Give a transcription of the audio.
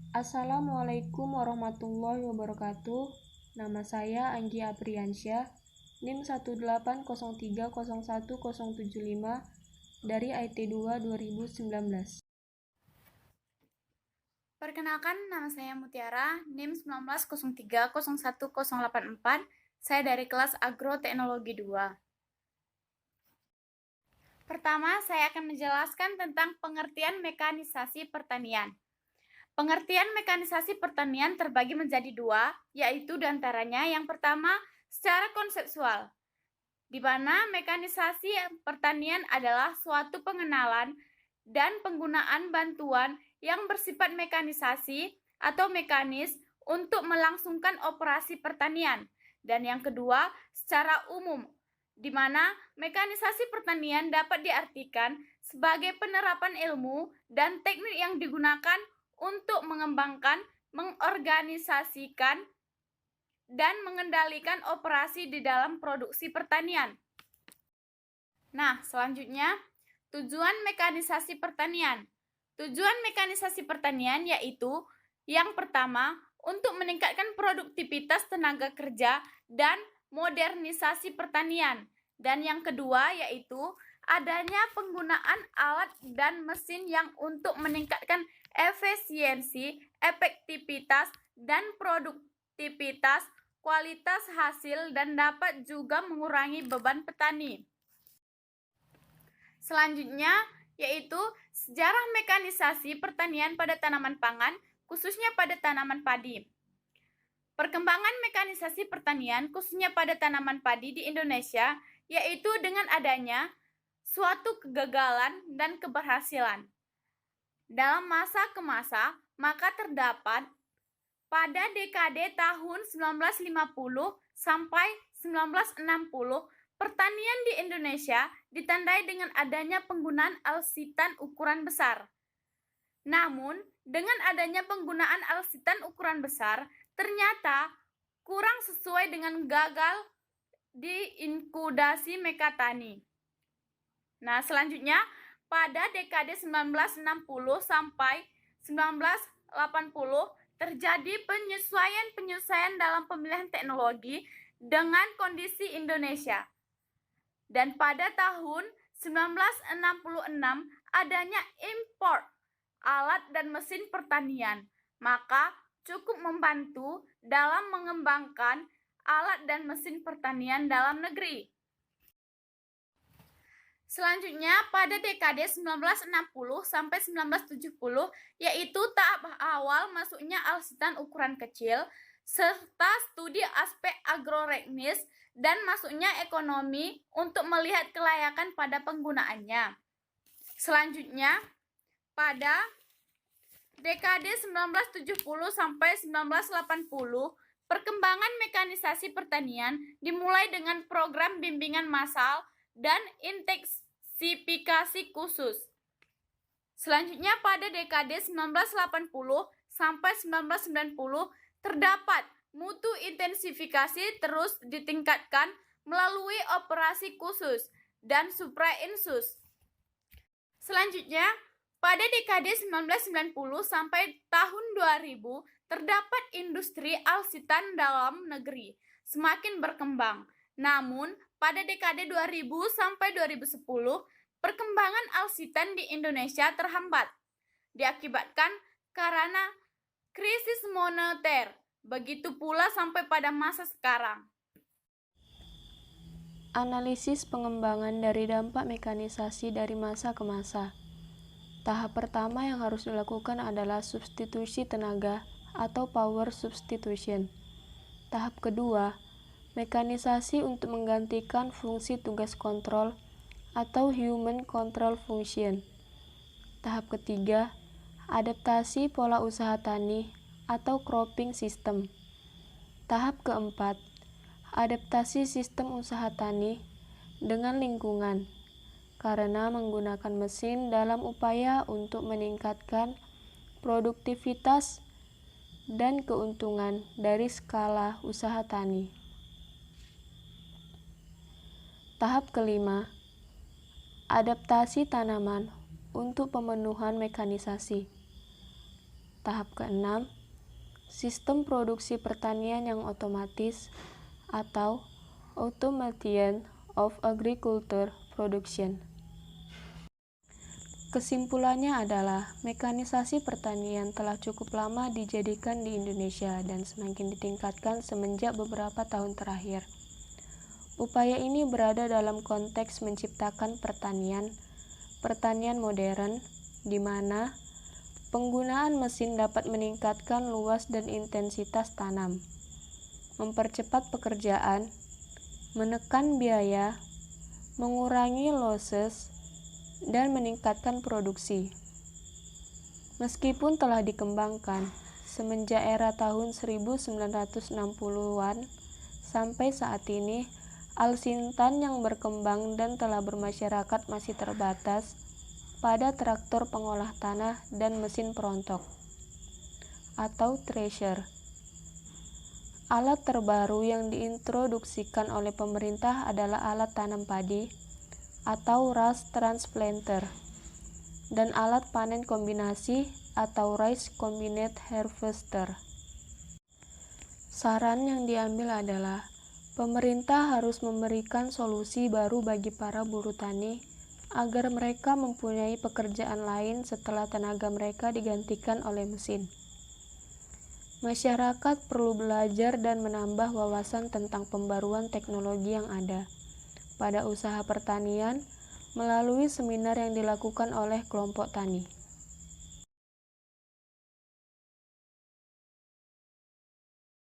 Assalamualaikum warahmatullahi wabarakatuh. Nama saya Anggi Apriansyah, NIM 180301075 dari IT2 2019. Perkenalkan, nama saya Mutiara, NIM 190301084. Saya dari kelas Agroteknologi 2. Pertama, saya akan menjelaskan tentang pengertian mekanisasi pertanian. Pengertian mekanisasi pertanian terbagi menjadi dua, yaitu diantaranya yang pertama secara konseptual, di mana mekanisasi pertanian adalah suatu pengenalan dan penggunaan bantuan yang bersifat mekanisasi atau mekanis untuk melangsungkan operasi pertanian. Dan yang kedua, secara umum, di mana mekanisasi pertanian dapat diartikan sebagai penerapan ilmu dan teknik yang digunakan untuk mengembangkan, mengorganisasikan, dan mengendalikan operasi di dalam produksi pertanian. Nah, selanjutnya, tujuan mekanisasi pertanian. Tujuan mekanisasi pertanian yaitu yang pertama, untuk meningkatkan produktivitas tenaga kerja dan modernisasi pertanian. Dan yang kedua yaitu adanya penggunaan alat dan mesin yang untuk meningkatkan efisiensi, efektivitas, dan produktivitas, kualitas hasil, dan dapat juga mengurangi beban petani. Selanjutnya yaitu sejarah mekanisasi pertanian pada tanaman pangan, khususnya pada tanaman padi. Perkembangan mekanisasi pertanian khususnya pada tanaman padi di Indonesia yaitu dengan adanya suatu kegagalan dan keberhasilan. Dalam masa ke masa, maka terdapat pada dekade tahun 1950 sampai 1960, pertanian di Indonesia ditandai dengan adanya penggunaan alsitan ukuran besar. Namun, dengan adanya penggunaan alsitan ukuran besar, ternyata kurang sesuai dengan gagal di inkubasi mekatani. Nah, selanjutnya pada dekade 1960 sampai 1980 terjadi penyesuaian dalam pemilihan teknologi dengan kondisi Indonesia. Dan pada tahun 1966 adanya impor alat dan mesin pertanian, maka cukup membantu dalam mengembangkan alat dan mesin pertanian dalam negeri. Selanjutnya pada dekade 1960 sampai 1970 yaitu tahap awal masuknya alsitan ukuran kecil serta studi aspek agroteknis dan masuknya ekonomi untuk melihat kelayakan pada penggunaannya. Selanjutnya pada dekade 1970 sampai 1980 perkembangan mekanisasi pertanian dimulai dengan program bimbingan massal dan intensifikasi khusus. Selanjutnya pada dekade 1980 sampai 1990 terdapat mutu intensifikasi terus ditingkatkan melalui operasi khusus dan suprainsus. Selanjutnya pada dekade 1990 sampai tahun 2000 terdapat industri alsitan dalam negeri semakin berkembang. Namun pada dekade 2000 sampai 2010, perkembangan alsitan di Indonesia terhambat, diakibatkan karena krisis moneter. Begitu pula sampai pada masa sekarang. Analisis pengembangan dari dampak mekanisasi dari masa ke masa. Tahap pertama yang harus dilakukan adalah substitusi tenaga atau power substitution. Tahap kedua, mekanisasi untuk menggantikan fungsi tugas kontrol atau human control function. Tahap ketiga, adaptasi pola usaha tani atau cropping system. Tahap keempat, adaptasi sistem usaha tani dengan lingkungan karena menggunakan mesin dalam upaya untuk meningkatkan produktivitas dan keuntungan dari skala usaha tani. Tahap kelima, adaptasi tanaman untuk pemenuhan mekanisasi. Tahap keenam, sistem produksi pertanian yang otomatis atau Automation of Agriculture Production. Kesimpulannya adalah mekanisasi pertanian telah cukup lama dijadikan di Indonesia dan semakin ditingkatkan semenjak beberapa tahun terakhir. Upaya ini berada dalam konteks menciptakan pertanian modern, di mana penggunaan mesin dapat meningkatkan luas dan intensitas tanam, mempercepat pekerjaan, menekan biaya, mengurangi losses, dan meningkatkan produksi. Meskipun telah dikembangkan semenjak era tahun 1960-an sampai saat ini, alsintan yang berkembang dan telah bermasyarakat masih terbatas pada traktor pengolah tanah dan mesin perontok atau thresher. Alat terbaru yang diintroduksikan oleh pemerintah adalah alat tanam padi atau rice transplanter dan alat panen kombinasi atau rice combined harvester. Saran yang diambil adalah pemerintah harus memberikan solusi baru bagi para buruh tani agar mereka mempunyai pekerjaan lain setelah tenaga mereka digantikan oleh mesin. Masyarakat perlu belajar dan menambah wawasan tentang pembaruan teknologi yang ada pada usaha pertanian melalui seminar yang dilakukan oleh kelompok tani.